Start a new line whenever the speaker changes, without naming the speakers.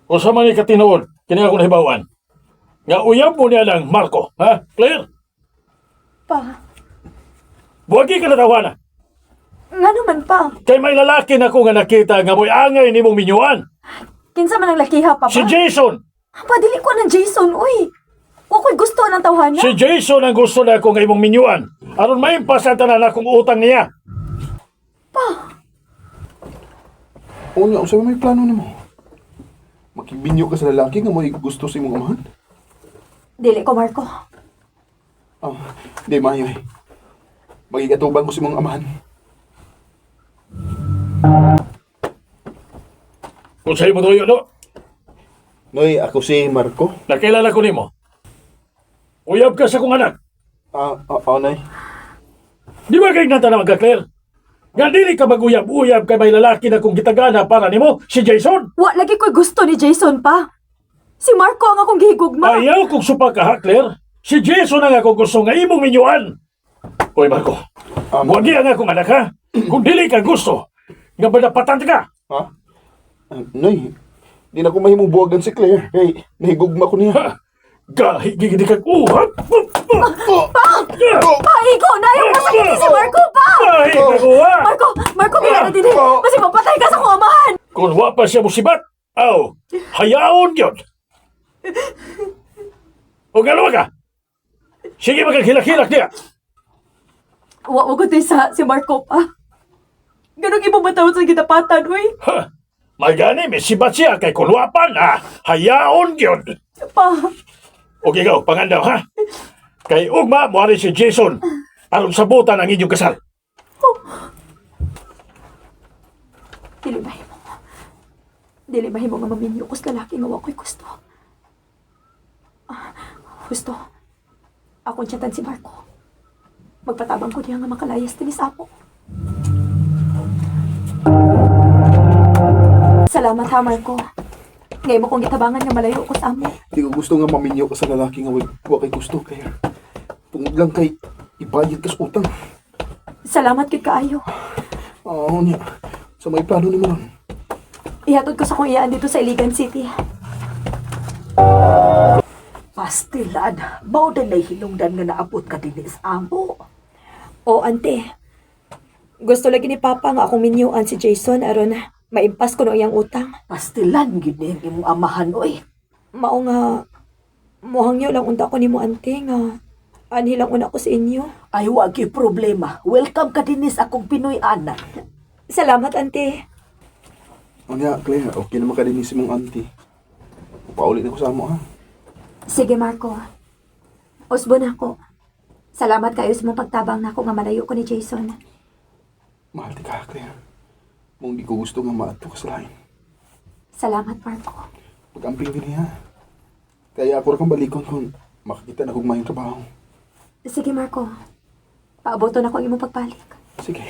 O sa mga katinood, kini ako nahibawan. Nga uyab mo niya lang, Marco. Ha? Claire?
Pa,
Buwagi ka na tawana.
nga naman pa.
Kay may lalaki na ko nga nakita nga mo'y angay ni mong minyuan.
Kinsa man ang lakiha pa ba?
Si Jason!
Padili ko ng Jason, uy. Wa ko'y gusto ng tawhana.
Si Jason ang gusto na ko nga imong minyuan. Aron may pasanta na akong utang niya.
O nga, usay may plano nimo. Makibinyo ka sa lalaki nga mo gusto sa imong amahan?
Dili ko, Marco.
Di maayo eh. Magigatubang ko sa imong amahan.
Kung sa'yo mo tuyo, no?
Noy, ako si Marco.
Nakilala ko nimo. Uyab ka sa kong anak.
Nay.
Di ba kay nata na magka-Claire? Nga dili ka mag-uyab-uyab kay may lalaki na kong gitagana para nimo, si Jason.
Wa lagi ko'y gusto ni Jason pa. Si Marco ang akong gihigugma.
Ayaw kong supak ka, ha, Claire? Si Jason ang akong gusto nga imong minyuan. Uy, Marco. Wagi ang akong anak, ha? Kung dili ka gusto, nga badapatan ka.
Ha? Noy, di na ko mahimong buwagan si Claire. Hey, nahigugma ko niya.
Ha? Gahigigid kag uhap.
Pa, ikaw na yung masakit si Marco pa.
Ay, nakuha.
Marco, kaya na din eh. Kasi mapatay ka sa kong amahan.
Kung wa pa siya musibat, aw, hayaon yun. O galawa ka. Sige, magkaghilak-hilak niya.
Wa ko tayo sa si Marco pa. Ganong ibang matawad sa gitapatan, uy.
Ha? May gani, may sibat siya kay kung wa pa na, hayaon yun.
Pa,
O ikaw, pangandaw, ha? Kay ugma, muari si Jason. Aron sabutan ang inyong kasal.
dili mahimo. Dili mahimo nga maminyo ko sa lalaki nga wa ko'y gusto. Gusto. Akong tiyatan si Marco. Magpatabang ko niya nga makalayas din sa apo. Salamat ha, Marco. Ngayon mo kong gitabangan nga malayo ko sa amo.
Di ko gusto nga maminyo ka sa lalaki nga wa kay gusto. Kaya, tungod lang kay ibayad ka sa utang.
Salamat kay kaayo.
Oo niya. Sa may plano ni mo lang.
Ihatod ko sa kong iyaan dito sa Iligan City.
Pastilan, mao din na hinungdan nga naabot ka din sa amo.
O, ante. Gusto lagi ni Papa nga akong minyuan si Jason aron maimpas ko no iyang utang.
Pastilan, gini imong amahan, oy.
Mao nga, muhangyo lang unta ko ni mo, ante, nga anhi lang una ko sa inyo.
Ay, wagi problema. Welcome ka din sa akong Pinoy anak.
Salamat, ante.
O niya, Claire, okay naman ka din si mong auntie. Paulit na ko sa amo, ha?
Sige, Marco. Usbon ako. Salamat kayo sa mong pagtabang na ako nga malayo ko ni Jason.
Mahal di ka, Claire. Mong di ko gusto nga maato ka sa lain.
Salamat, Marco.
Pag-amping din niya. Kaya ako rin kang balikon kung makakita na kung mayong trabaho.
Sige, Marco. Paaboto na ko ang imong pagbalik.
Sige.